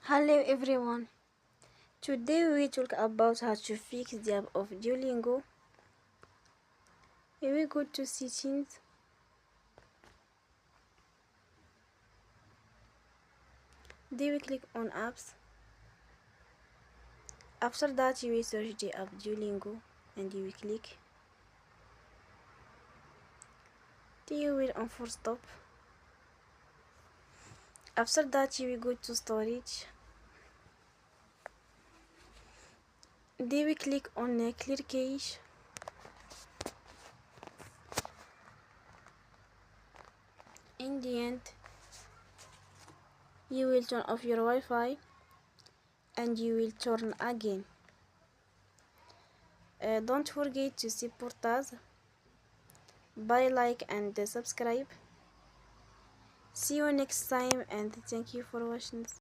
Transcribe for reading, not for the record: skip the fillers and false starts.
Hello everyone. Today we talk about how to fix the app of Duolingo. Here we go to settings. Then we click on apps. After that you will search the app Duolingo and you will click. Then you will on full stop. After that you will go to storage. Then we click on clear cache. In the end you will turn off your Wi-Fi and you will turn again. Don't forget to support us by like and subscribe. See you next time and thank you for watching.